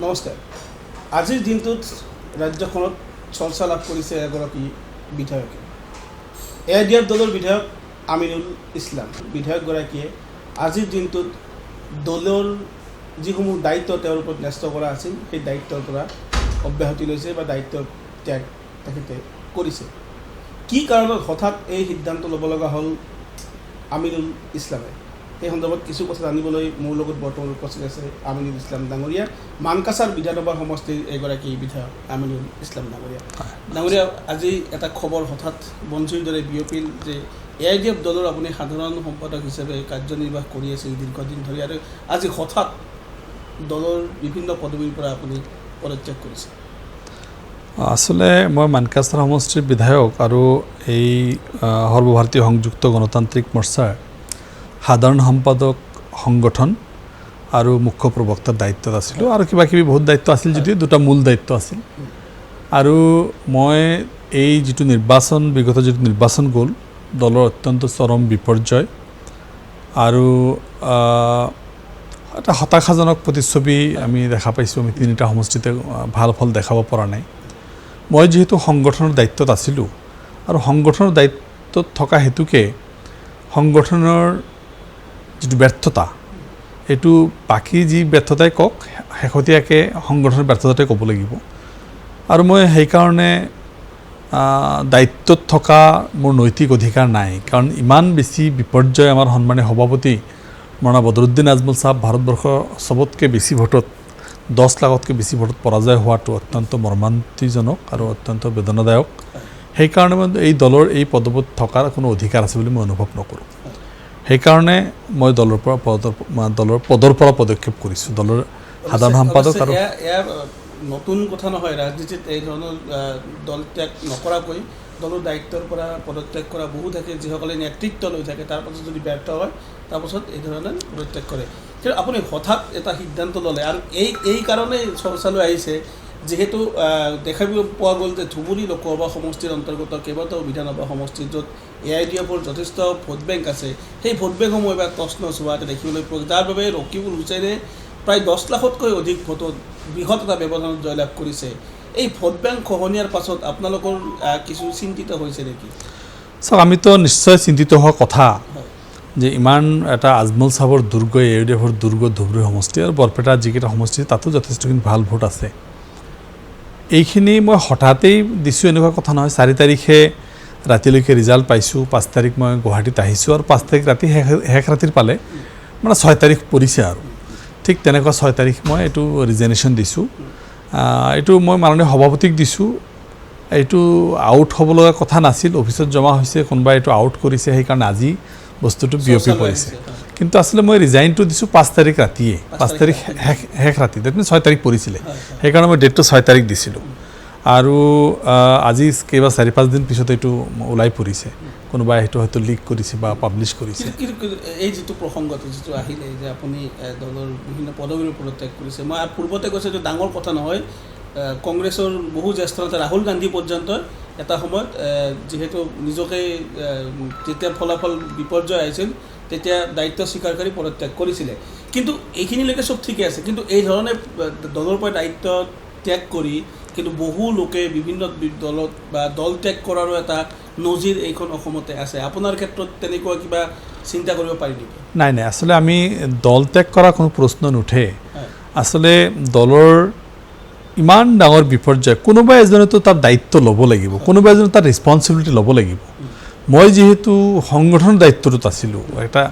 নমস্কাৰ। আজিৰ দিনটোত ৰাজ্যখনত চৰ্চা লাভ কৰিছে এগৰাকী বিধায়কে। AIDF দলৰ বিধায়ক আমিনুল ইছলাম বিধায়কগৰাকীয়ে আজিৰ দিনটোত দলৰ যিসমূহ দায়িত্ব তেওঁৰ ওপৰত ন্যস্ত কৰা আছিল সেই দায়িত্বৰ পৰা অব্যাহতি লৈছে বা দায়িত্ব ত্যাগ তেখেতে কৰিছে। কি কাৰণত হঠাৎ এই সিদ্ধান্ত ল'ব লগা হ'ল আমিনুল ইছলামে, এই সন্দৰ্ভত কিছু কথা জানিবলৈ মোৰ লগত বৰ্তমান উপস্থিত আছে আমিনুল ইছলাম ডাঙৰীয়া, মানকাছাৰ বিধানসভা সমষ্টিৰ এগৰাকী বিধায়ক আমিনুল ইছলাম ডাঙৰীয়া। ডাঙৰীয়া, আজি এটা খবৰ হঠাৎ বঞ্চিৰ দৰে বিয়পিল যে AIDF দলৰ আপুনি সাধাৰণ সম্পাদক হিচাপে কাৰ্যনিৰ্বাহ কৰি আছে দীৰ্ঘদিন ধৰি, আৰু আজি হঠাৎ দলৰ বিভিন্ন পদবীৰ পৰা আপুনি পদত্যাগ কৰিছে। আসলে মই মানকাছাৰ সমষ্টিৰ বিধায়ক আৰু এই সৰ্বভাৰতীয় সংযুক্ত গণতান্ত্ৰিক মৰ্চাৰ সাধাৰণ সম্পাদক সংগঠন আৰু মুখ্য প্ৰবক্তাৰ দায়িত্বত আছিলোঁ, আৰু কিবা কিবি বহুত দায়িত্ব আছিল যদিও দুটা মূল দায়িত্ব আছিল। আৰু মই এই যিটো নিৰ্বাচন, বিগত যিটো নিৰ্বাচন গ'ল, দলৰ অত্যন্ত চৰম বিপৰ্যয় আৰু এটা হতাশাজনক প্ৰতিচ্ছবি আমি দেখা পাইছোঁ। আমি তিনিটা সমষ্টিতে ভাল ফল দেখাব পৰা নাই। মই যিহেতু সংগঠনৰ দায়িত্বত আছিলোঁ আৰু সংগঠনৰ দায়িত্বত থকা হেতুকে সংগঠনৰ যিটো ব্যৰ্থতা, এইটো বাকী যি ব্যৰ্থতাই কওক, শেহতীয়াকৈ সংগঠনৰ ব্যৰ্থতাই ক'ব লাগিব। আৰু মই সেইকাৰণে দায়িত্বত থকা মোৰ নৈতিক অধিকাৰ নাই, কাৰণ ইমান বেছি বিপৰ্যয় আমাৰ সন্মানীয় সভাপতি মৌলানা বদৰুদ্দিন আজমল চাহাব ভাৰতবৰ্ষৰ চবতকৈ বেছি ভোটত 10 লাখতকৈ বেছি ভোটত পৰাজয় হোৱাটো অত্যন্ত মৰ্মান্তিজনক আৰু অত্যন্ত বেদনাদায়ক। সেইকাৰণে মই এই দলৰ এই পদবত থকাৰ কোনো অধিকাৰ আছে বুলি মই অনুভৱ নকৰোঁ। সেইকাৰণে মই দলৰ পদৰ পৰা পদক্ষেপ কৰিছোঁ, দলৰ সাধাৰণ সম্পাদক। আৰু নতুন কথা নহয়, ৰাজনীতিত এই ধৰণৰ দল ত্যাগ নকৰাকৈ দলৰ দায়িত্বৰ পৰা পদত্যাগ কৰা বহু থাকে, যিসকলে নেতৃত্ব লৈ থাকে, তাৰপাছত যদি ব্যৰ্থ হয় তাৰপাছত এই ধৰণে পদত্যাগ কৰে। কিন্তু আপুনি হঠাৎ এটা সিদ্ধান্ত ল'লে, আৰু এই কাৰণেই চৰ্চালৈ আহিছে যিহেতু দেখা পোৱা গ'ল যে ধুবুৰী লোকসভা সমষ্টিৰ অন্তৰ্গত কেইবাটাও বিধানসভা সমষ্টিত য'ত AIDFৰ যথেষ্ট ভোট বেংক আছে, সেই ভোট বেংকসমূহ এবাৰ তছনছ হোৱা দেখিবলৈ পোৱা, যাৰ বাবে ৰকিবুল হুছেইনে প্ৰায় 10 লাখতকৈ অধিক ভোটত বৃহৎ এটা ব্যৱধানত জয়লাভ কৰিছে। এই ভোট বেংক খহনীয়াৰ পাছত আপোনালোকৰ কিছু চিন্তিত হৈছে নেকি? চাওক, আমিতো নিশ্চয় চিন্তিত হোৱা কথা যে ইমান এটা আজমল চাহাবৰ দুৰ্গ, AIDFৰ দুৰ্গ ধুবুৰী সমষ্টি আৰু বৰপেটা যিকেইটা সমষ্টি, তাতো যথেষ্টখিনি ভাল ভোট আছে। এইখিনি মই হঠাতেই দিছোঁ এনেকুৱা কথা নহয়। 4 তাৰিখে ৰাতিলৈকে ৰিজাল্ট পাইছোঁ, 5 তাৰিখ মই গুৱাহাটীত আহিছোঁ, আৰু 5 তাৰিখ ৰাতি শেষ ৰাতিৰ পালে মানে 6 তাৰিখ পৰিছে, আৰু ঠিক তেনেকুৱা 6 তাৰিখ মই এইটো ৰিজিগনেশ্যন দিছোঁ। এইটো মই মাননীয় সভাপতিক দিছোঁ। এইটো আউট হ'ব লগা কথা নাছিল, অফিচত জমা হৈছে, কোনোবাই এইটো আউট কৰিছে, সেইকাৰণে আজি বস্তুটো বিয়পি পৰিছে। কিন্তু আচলতে মই ৰিজাইনটো দিছোঁ 5 তাৰিখ ৰাতিয়ে, 5 তাৰিখ শেষ ৰাতি, ডেট মিনছ 6 তাৰিখ পৰিছিলে, সেইকাৰণে মই ডেটটো 6 তাৰিখ দিছিলোঁ। আৰু আজি কেইবা 4-5 দিন পিছত এইটো ওলাই পৰিছে, কোনোবাই সেইটো হয়তো লিক কৰিছে বা পাব্লিছ কৰিছে। এই যিটো প্ৰসংগটো যিটো আহিলে যে আপুনি দলৰ বিভিন্ন পদবীৰ পদত্যাগ কৰিছে, মই পূৰ্বতে কৈছোঁ এইটো ডাঙৰ কথা নহয়। কংগ্ৰেছৰ বহু জ্যেষ্ঠ নেতা ৰাহুল গান্ধী পৰ্যন্ত এটা সময়ত যিহেতু নিজকে যেতিয়া ফলাফল বিপৰ্যয় আহিছিল তেতিয়া দায়িত্ব স্বীকাৰ কৰি পদত্যাগ কৰিছিলে। কিন্তু এইখিনিলৈকে চব ঠিকে আছে, কিন্তু এই ধৰণে দলৰ পৰা দায়িত্ব ত্যাগ কৰি কিন্তু বহু লোকে বিভিন্ন দলত বা দল ত্যাগ কৰাৰো এটা নজিৰ এইখন অসমতে আছে। আপোনাৰ ক্ষেত্ৰত তেনেকুৱা কিবা চিন্তা কৰিব পাৰি নেকি? নাই, আচলতে আমি দল ত্যাগ কৰা কোনো প্ৰশ্ন নুঠে। আচলতে দলৰ ইমান ডাঙৰ বিপৰ্যয়, কোনোবা এজনেতো তাৰ দায়িত্ব ল'ব লাগিব, কোনোবা এজনে তাৰ ৰেছপনচিবিলিটি ল'ব লাগিব। মই যিহেতু সংগঠনৰ দায়িত্বটোত আছিলোঁ, এটা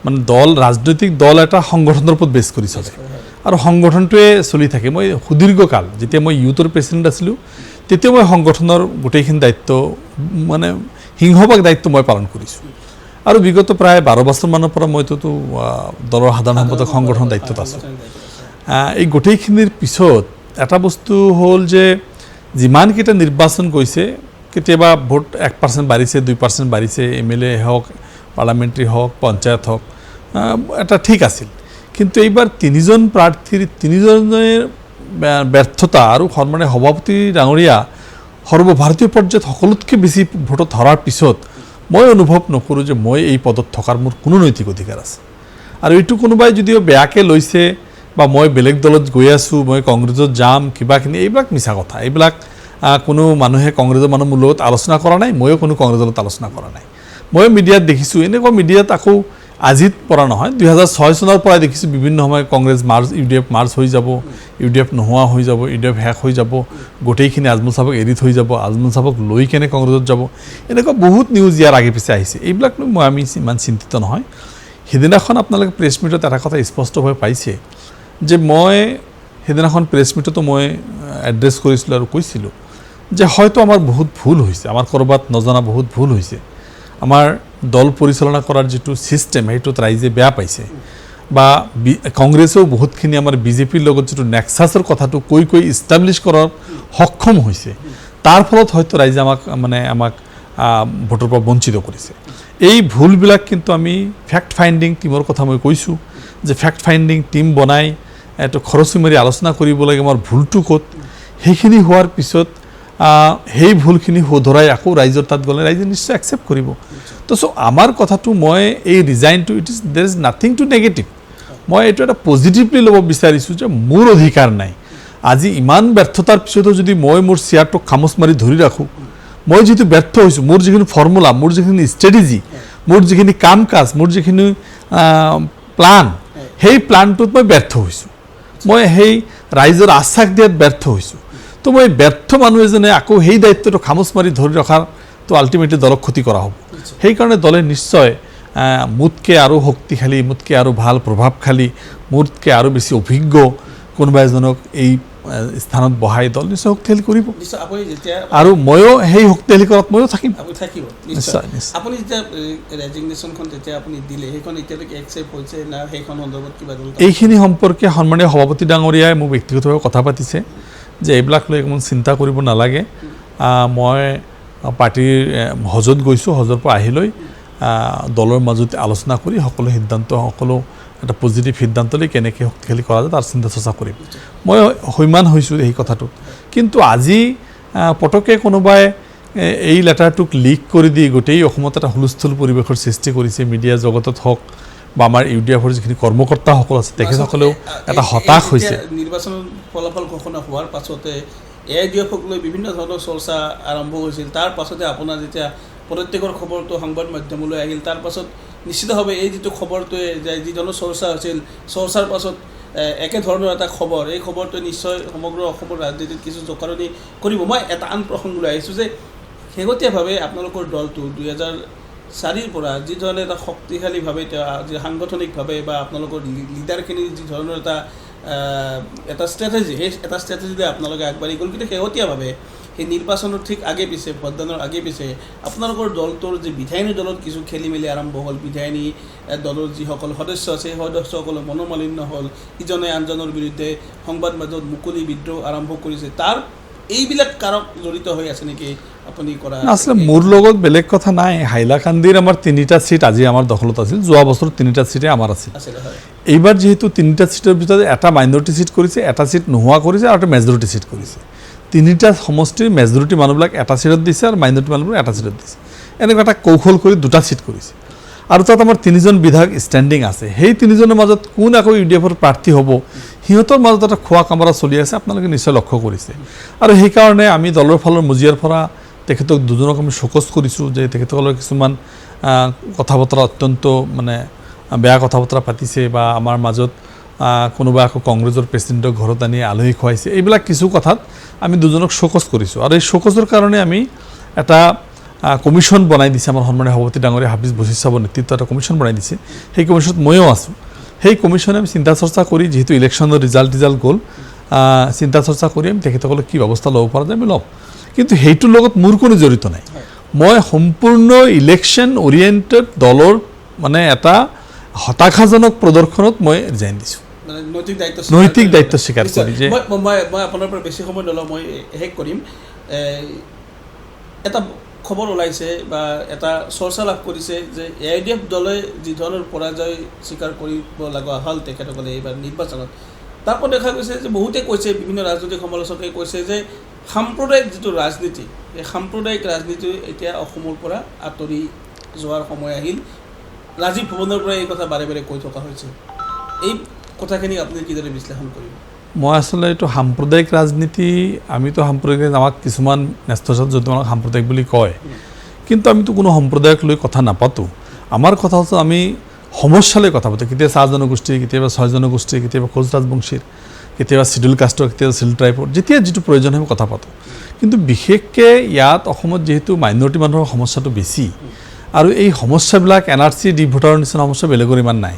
মানে দল, ৰাজনৈতিক দল এটা সংগঠনৰ ওপৰত বেছ কৰি চলে, আৰু সংগঠনটোৱে চলি থাকে। মই সুদীৰ্ঘকাল যেতিয়া মই ইউথৰ প্ৰেচিডেণ্ট আছিলোঁ, তেতিয়া মই সংগঠনৰ গোটেইখিনি দায়িত্ব, মানে সিংহভাগ দায়িত্ব মই পালন কৰিছোঁ। আৰু বিগত প্ৰায় 12 বছৰমানৰ পৰা মইতো দলৰ সাধাৰণ সম্পাদক সংগঠনৰ দায়িত্বত আছোঁ। এই গোটেইখিনিৰ পিছত এটা বস্তু হ'ল যে যিমানকেইটা নিৰ্বাচন গৈছে, কেতিয়াবা ভোট 1% বাঢ়িছে, 2% বাঢ়িছে, MLA হওক, পাৰ্লামেণ্টাৰী হওক, পঞ্চায়ত হওক, এটা ঠিক আছিল। কিন্তু এইবাৰ 3জন প্ৰাৰ্থীৰ 3জনেৰ ব্যৰ্থতা, আৰু সন্মানীয় সভাপতি ডাঙৰীয়া সৰ্বভাৰতীয় পৰ্যায়ত সকলোতকৈ বেছি ভোটত হৰাৰ পিছত মই অনুভৱ নকৰোঁ যে মই এই পদত থকাৰ মোৰ কোনো নৈতিক অধিকাৰ আছে। আৰু এইটো কোনোবাই যদিও বেয়াকৈ লৈছে বা মই বেলেগ দলত গৈ আছোঁ, মই কংগ্ৰেছত যাম, কিবাখিনি, এইবিলাক মিছা কথা। এইবিলাক কোনো মানুহে কংগ্ৰেছৰ মানুহ মোৰ লগত আলোচনা কৰা নাই, ময়ো কোনো কংগ্ৰেছৰ লগত আলোচনা কৰা নাই। মই মিডিয়াত দেখিছোঁ, এনেকুৱা মিডিয়াত আকৌ আজিত পৰা নহয়, 2006 চনৰ পৰাই দেখিছোঁ বিভিন্ন সময়ত কংগ্ৰেছ মাৰ্চ, UDF মাৰ্চ হৈ যাব, UDF নোহোৱা হৈ যাব, UDF শেষ হৈ যাব, গোটেইখিনি আজমল চাহাবক এৰি থৈ যাব, আজমল চাহাবক লৈ কেনে কংগ্ৰেছত যাব, এনেকুৱা বহুত নিউজ ইয়াৰ আগে পিছে আহিছে। এইবিলাক আমি ইমান চিন্তিত নহয়। সেইদিনাখন আপোনালোকে প্ৰেছ মিটত এটা কথা স্পষ্টভাৱে পাইছে যে মই সেইদিনাখন প্ৰেছ মিটতো মই এড্ৰেছ কৰিছিলোঁ আৰু কৈছিলোঁ যে হয়তো আমাৰ বহুত ভুল হৈছে, আমাৰ ক'ৰবাত নজনা বহুত ভুল হৈছে। আমাৰ দল পৰিচালনা কৰাৰ যিটো ছিষ্টেম সেইটোত ৰাইজে বেয়া পাইছে, বা কংগ্ৰেছেও বহুতখিনি আমাৰ বিজেপিৰ লগত যিটো নেক্সাছৰ কথাটো কৈ ইষ্টাব্লিছ কৰাৰ সক্ষম হৈছে, তাৰ ফলত হয়তো ৰাইজে আমাক ভোটৰ পৰা বঞ্চিত কৰিছে। এই ভুলবিলাক কিন্তু আমি ফেক্ট ফাইণ্ডিং টিমৰ কথা মই কৈছোঁ যে ফেক্ট ফাইণ্ডিং টিম বনাই এইটো খৰচি মাৰি আলোচনা কৰিব লাগে আমাৰ ভুলটো ক'ত। সেইখিনি হোৱাৰ পিছত সেই ভুলখিনি শুধৰাই আকৌ ৰাইজৰ তাত গ'লে ৰাইজে নিশ্চয় একচেপ্ট কৰিব। তো আমাৰ কথাটো মই এই ৰিজাইনটো দেৰ ইজ নাথিং টু নেগেটিভ, মই এইটো এটা পজিটিভলি ল'ব বিচাৰিছোঁ যে মোৰ অধিকাৰ নাই। আজি ইমান ব্যৰ্থতাৰ পিছতো যদি মই মোৰ চেয়াৰটোক খামোচ মাৰি ধৰি ৰাখোঁ, মই যিটো ব্যৰ্থ হৈছোঁ, মোৰ যিখিনি ফৰ্মুলা, মোৰ যিখিনি ষ্ট্ৰেটেজি, মোৰ যিখিনি কাম কাজ, মোৰ যিখিনি প্লান, সেই প্লানটোত মই ব্যৰ্থ হৈছোঁ, মই সেই ৰাইজৰ আশ্বাস দিয়াত ব্যৰ্থ হৈছোঁ। তো মই ব্যৰ্থ মানুহ এজনে আকৌ সেই দায়িত্বটো খামোচ মাৰি ধৰি ৰখাৰটো আল্টিমেটলি দলক ক্ষতি কৰা হ'ব। সেইকাৰণে দলে নিশ্চয় মোতকৈ আৰু শক্তিশালী, মোতকৈ আৰু ভাল প্ৰভাৱশালী, মোতকৈ আৰু বেছি অভিজ্ঞ কোনোবা এজনক এই স্থানত বহাই দল নিশ্চয় শক্তিশালী কৰিব, আৰু ময়ো সেই শক্তিশালী কৰাত ময়ো থাকিম। নিশ্চয় নিশ্চয়। আপুনি যেতিয়া ৰেজিগনেশ্যনখন যেতিয়া আপুনি দিলে, সেইখন এতিয়ালৈকে একচেপ্ট হৈছে না? সেইখন সন্দৰ্ভত কিবা এইখিনি সম্পৰ্কে সন্মানীয় সভাপতি ডাঙৰীয়াই মোক ব্যক্তিগতভাৱে কথা পাতিছে যে এইবিলাক লৈ অকণমান চিন্তা কৰিব নালাগে। মই পাৰ্টীৰ হজত গৈছোঁ, হজৰ পৰা আহি লৈ দলৰ মাজতে আলোচনা কৰি সকলো এটা পজিটিভ সিদ্ধান্ত লৈ কেনেকৈ শক্তিশালী কৰা যায় তাৰ চিন্তা চৰ্চা কৰিম। মই সৈমান হৈছোঁ এই কথাটোত। কিন্তু আজি পটককৈ কোনোবাই এই লেটাৰটোক লিক কৰি দি গোটেই অসমত এটা হুলস্থুল পৰিৱেশৰ সৃষ্টি কৰিছে, মিডিয়া জগতত হওক বা আমাৰ UDFৰ যিখিনি কৰ্মকৰ্তাসকল আছে তেখেতসকলেও এটা হতাশ হৈছে। নিৰ্বাচনৰ ফলাফল ঘোষণা হোৱাৰ পাছতে AIDFক লৈ বিভিন্ন ধৰণৰ চৰ্চা আৰম্ভ হৈছিল। তাৰ পাছতে আপোনাৰ যেতিয়া প্ৰত্যেকৰ খবৰটো সংবাদ মাধ্যমলৈ আহিল, তাৰ পাছত নিশ্চিতভাৱে এই যিটো খবৰটোৱে যি ধৰণৰ চৰ্চা হৈছিল, চৰ্চাৰ পাছত একেধৰণৰ এটা খবৰ, এই খবৰটোৱে নিশ্চয় সমগ্ৰ অসমৰ ৰাজনীতিত কিছু জকাৰণি কৰিব। মই এটা আন প্ৰসংগলৈ আহিছোঁ যে শেহতীয়াভাৱে আপোনালোকৰ দলটো 2004 পৰা যি ধৰণে এটা শক্তিশালীভাৱে সাংগঠনিকভাৱে বা আপোনালোকৰ লিডাৰখিনিৰ যি ধৰণৰ এটা ষ্ট্ৰেটেজি, সেই এটা ষ্ট্ৰেটেজিলৈ আপোনালোকে আগবাঢ়ি গ'ল। কিন্তু শেহতীয়াভাৱে সেই নিৰ্বাচনৰ ঠিক আগে পিছে, ভোটদানৰ আগে পিছে আপোনালোকৰ দলটোৰ যি বিধায়িনী দলত কিছু খেলি মেলি আৰম্ভ হ'ল। বিধায়িনী দলৰ যিসকল সদস্য আছে সেই সদস্যসকলৰ মনোমালিন্য হ'ল, ইজনে আনজনৰ বিৰুদ্ধে সংবাদ মাধ্যমত মুকলি বিদ্ৰোহ আৰম্ভ কৰিছে। তাৰ এইবিলাক কাৰক জড়িত হৈ আছে নেকি আপুনি কৰা? আচলতে মোৰ লগত বেলেগ কথা নাই। হাইলাকান্দিৰ আমাৰ 3টা ছিট আজি আমাৰ দখলত আছিল, যোৱা বছৰ 3টা ছিটে আমাৰ আছিল। এইবাৰ যিহেতু 3টা ছিটৰ ভিতৰত এটা মাইনৰিটি ছিট কৰিছে, এটা ছিট নোহোৱা কৰিছে আৰু এটা মেজৰিটি ছিট কৰিছে। 3টা সমষ্টিৰ মেজৰিটি মানুহবিলাক এটা ছিটত দিছে আৰু মাইনৰিটি মানুহবিলাক এটা ছিটত দিছে। এনেকুৱা এটা কৌশল কৰি 2টা ছিট কৰিছে। আৰু তাত আমাৰ 3জন বিধায়ক ষ্টেণ্ডিং আছে। সেই 3জনৰ মাজত কোন আকৌ UDFৰ প্ৰাৰ্থী হ'ব, সিহঁতৰ মাজত এটা খোৱা কামৰা চলি আছে, আপোনালোকে নিশ্চয় লক্ষ্য কৰিছে। আৰু সেইকাৰণে আমি দলৰ ফালৰ মজিয়াৰ পৰা তেখেতক দুজনক আমি শোকজ কৰিছোঁ যে তেখেতসকলৰ কিছুমান কথা বতৰা অত্যন্ত বেয়া কথা বতৰা পাতিছে, বা আমাৰ মাজত কোনোবা আকৌ কংগ্ৰেছৰ প্ৰেচিডেণ্টক ঘৰত আনি আলহী খুৱাইছে। এইবিলাক কিছু কথাত আমি দুজনক শোকজ কৰিছোঁ। আৰু এই শোকজৰ কাৰণে আমি এটা কমিশ্যন বনাই দিছে আমাৰ সন্মানীয় সভাপতি ডাঙৰীয়া হাফিজ বশিৰ চাহাবৰ নেতৃত্বত এটা কমিশ্যন বনাই দিছে। সেই কমিশ্যনত ময়ো আছোঁ। সেই কমিশ্যনে আমি চিন্তা চৰ্চা কৰি, যিহেতু ইলেকশ্যনৰ ৰিজাল্ট গ'ল, চিন্তা চৰ্চা কৰি আমি তেখেতসকলক কি ব্যৱস্থা ল'ব পৰা যায় আমি ল'ম। কিন্তু সেইটোৰ লগত মোৰ কোনো জড়িত নাই। মই সম্পূৰ্ণ ইলেকশ্যন অৰিয়েণ্টেড দলৰ এটা হতাশাজনক প্ৰদৰ্শনত মই ৰিজাইন দিছোঁ, নৈতিক দায়িত্ব স্বীকাৰ কৰি। যে মই আপোনাৰ পৰা বেছি সময় নলওঁ, মই শেষ কৰিম। এটা খবৰ ওলাইছে বা এটা চৰ্চা লাভ কৰিছে যে AIDF দলে যি ধৰণৰ পৰাজয় স্বীকাৰ কৰিব লগা হ'ল তেখেতসকলে এইবাৰ নিৰ্বাচনত, তাৰ পৰা দেখা গৈছে যে বহুতে কৈছে, বিভিন্ন ৰাজনৈতিক সমালোচকে কৈছে যে সাম্প্ৰদায়িক যিটো ৰাজনীতি, এই সাম্প্ৰদায়িক ৰাজনীতি এতিয়া অসমৰ পৰা আঁতৰি যোৱাৰ সময় আহিল। ৰাজীৱ ভৱনৰ পৰা এই কথা বাৰে বাৰে কৈ থকা হৈছে। এই কথাখিনি আপুনি কিদৰে বিশ্লেষণ কৰিব? মই আচলতে এইটো সাম্প্ৰদায়িক ৰাজনীতি, আমিতো সাম্প্ৰদায়িক, আমাক কিছুমান ন্যস্তস্বাৰ্থ যদি আমাক সাম্প্ৰদায়িক বুলি কয়, কিন্তু আমিতো কোনো সম্প্ৰদায়ক লৈ কথা নাপাতোঁ। আমাৰ কথা হৈছে আমি সমস্যা লৈ কথা পাতোঁ। কেতিয়াবা চাহ জনগোষ্ঠীৰ, কেতিয়াবা ছয় জনগোষ্ঠীৰ, কেতিয়াবা কোচ ৰাজবংশীৰ, কেতিয়াবা চিডিউল কাষ্টৰ, কেতিয়াবা চিডিউল ট্ৰাইবৰ, যেতিয়া যিটো প্ৰয়োজন হয় আমি কথা পাতোঁ। কিন্তু বিশেষকৈ ইয়াত অসমত যিহেতু মাইনৰিটি মানুহৰ সমস্যাটো বেছি, আৰু এই সমস্যাবিলাক NRC ডি ভোটাৰৰ নিচিনা সমস্যা বেলেগৰ ইমান নাই।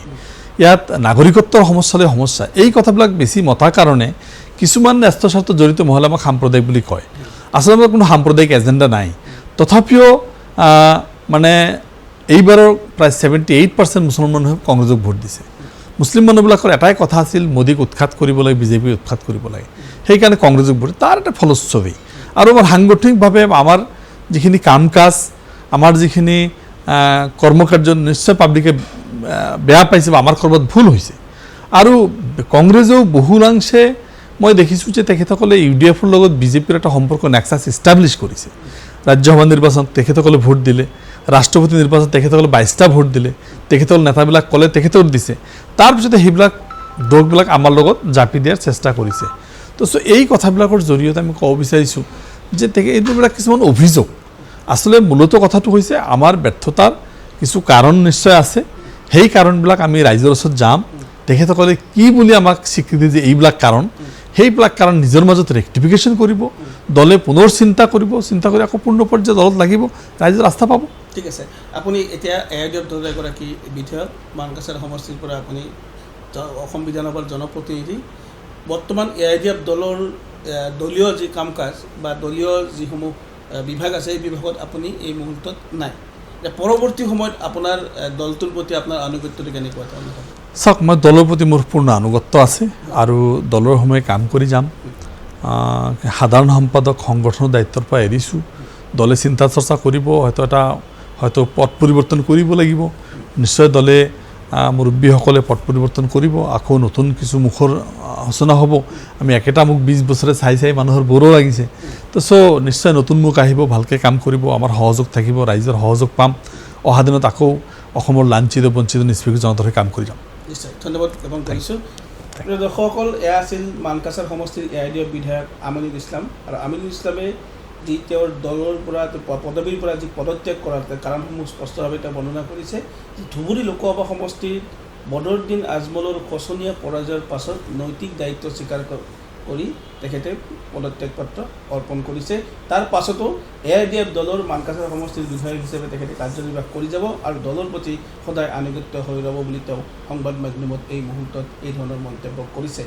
ইয়াত নাগৰিকত্বৰ সমস্যালৈ সমস্যা, এই কথাবিলাক বেছি মতাৰ কাৰণে কিছুমান ন্যস্তস্বাৰ্থ জড়িত মহলে আমাক সাম্প্ৰদায়িক বুলি কয়। আচলতে কোনো সাম্প্ৰদায়িক এজেণ্ডা নাই। তথাপিও মানে এইবাৰৰ প্ৰায় 78% মুছলমান মানুহে কংগ্ৰেছক ভোট দিছে। মুছলিম মানুহবিলাকৰ এটাই কথা আছিল, মোদীক উৎখাত কৰিব লাগে, বিজেপিক উৎখাত কৰিব লাগে, সেইকাৰণে কংগ্ৰেছক ভোট। তাৰ এটা ফলস্বৰূপেই আৰু আমাৰ সাংগঠনিকভাৱে আমাৰ যিখিনি কাম কাজ, আমাৰ যিখিনি কৰ্মকাৰ্য নিশ্চয় পাব্লিকে বেয়া পাইছে বা আমাৰ ক'ৰবাত ভুল হৈছে। আৰু কংগ্ৰেছেও বহুলাংশে মই দেখিছোঁ যে তেখেতসকলে UDFৰ লগত বিজেপিৰ এটা সম্পৰ্ক নেক্সাছ ইষ্টাব্লিছ কৰিছে। ৰাজ্যসভা নিৰ্বাচনত তেখেতসকলে ভোট দিলে, ৰাষ্ট্ৰপতি নিৰ্বাচনত তেখেতসকলে 22টা ভোট দিলে, তেখেতসকল নেতাবিলাক ক'লে তেখেতক দিছে, তাৰপিছতে সেইবিলাক দোষবিলাক আমাৰ লগত জাপি দিয়াৰ চেষ্টা কৰিছে। তো এই কথাবিলাকৰ জৰিয়তে আমি ক'ব বিচাৰিছোঁ যে এইবিলাক কিছুমান অভিযোগ। আচলতে মূলত কথাটো হৈছে আমাৰ ব্যৰ্থতাৰ কিছু কাৰণ নিশ্চয় আছে। সেই কাৰণবিলাক আমি ৰাইজৰ ওচৰত যাম, তেখেতসকলে কি বুলি আমাক স্বীকৃতি দিয়ে এইবিলাক কাৰণ, সেইবিলাক কাৰণ নিজৰ মাজত ৰেক্টিফিকেশ্যন কৰিব, দলে পুনৰ চিন্তা কৰিব, চিন্তা কৰি আকৌ পূৰ্ণ পৰ্যায়ত দলত লাগিব, ৰাইজৰ আস্থা পাব। ঠিক আছে, আপুনি এতিয়া AIDF দলৰ এগৰাকী বিধায়ক, মানকাছাৰ সমষ্টিৰ পৰা আপুনি অসম বিধানসভাৰ জনপ্ৰতিনিধি। বৰ্তমান AIDF দলৰ দলীয় যি কাম কাজ বা দলীয় যিসমূহ বিভাগ আছে, এই বিভাগত আপুনি এই মুহূৰ্তত নাই। পৰৱৰ্তী সময়ত আপোনাৰ দলটোৰ প্ৰতি আপোনাৰ আনুগত্যটো কেনেকুৱা ধৰণৰ হ'ব? চাওক, মই দলৰ প্ৰতি মোৰ পূৰ্ণ আনুগত্য আছে আৰু দলৰ সময়ে কাম কৰি যাম। সাধাৰণ সম্পাদক সংগঠনৰ দায়িত্বৰ পৰা এৰিছোঁ। দলে চিন্তা চৰ্চা কৰিব, হয়তো পথ পৰিৱৰ্তন কৰিব লাগিব। নিশ্চয় দলে মুৰব্বীসকলে পথ পৰিৱৰ্তন কৰিব, আকৌ নতুন কিছু মুখৰ সূচনা হ'ব। আমি একেটা মুখ 20 বছৰে চাই চাই মানুহৰ বৰো লাগিছে। তো নিশ্চয় নতুন মুখ আহিব, ভালকৈ কাম কৰিব, আমাৰ সহযোগ থাকিব, ৰাইজৰ সহযোগ পাম। অহা দিনত আকৌ অসমৰ লাঞ্ছিত বঞ্চিত নিষ্পেষিত জনতাৰ হৈ কাম কৰি যাম। নিশ্চয়, ধন্যবাদ জ্ঞাপন কৰিছোঁ। প্ৰিয় দৰ্শকসকল, এয়া আছিল মানকাছাৰ সমষ্টিৰ AIDF বিধায়ক আমিনুল ইছলাম। আৰু আমিনুল ইছলামে যি তেওঁৰ দলৰ পৰা পদবীৰ পৰা যি পদত্যাগ কৰাৰ কাৰণসমূহ স্পষ্টভাৱে তেওঁ বৰ্ণনা কৰিছে। ধুবুৰী লোকসভা সমষ্টিৰ বদৰুদ্দিন আজমলৰ শোচনীয় পৰাজয়ৰ পাছত নৈতিক দায়িত্ব স্বীকাৰ কৰি তেখেতে পদত্যাগ পত্ৰ অৰ্পণ কৰিছে। তাৰ পাছতো AIDF দলৰ মানকাছাৰ সমষ্টিৰ বিধায়ক হিচাপে তেখেতে কাৰ্যনিৰ্বাহ কৰি যাব আৰু দলৰ প্ৰতি সদায় আনুগত্য হৈ ৰ'ব বুলি তেওঁ সংবাদ মাধ্যমত এই মুহূৰ্তত এই ধৰণৰ মন্তব্য কৰিছে।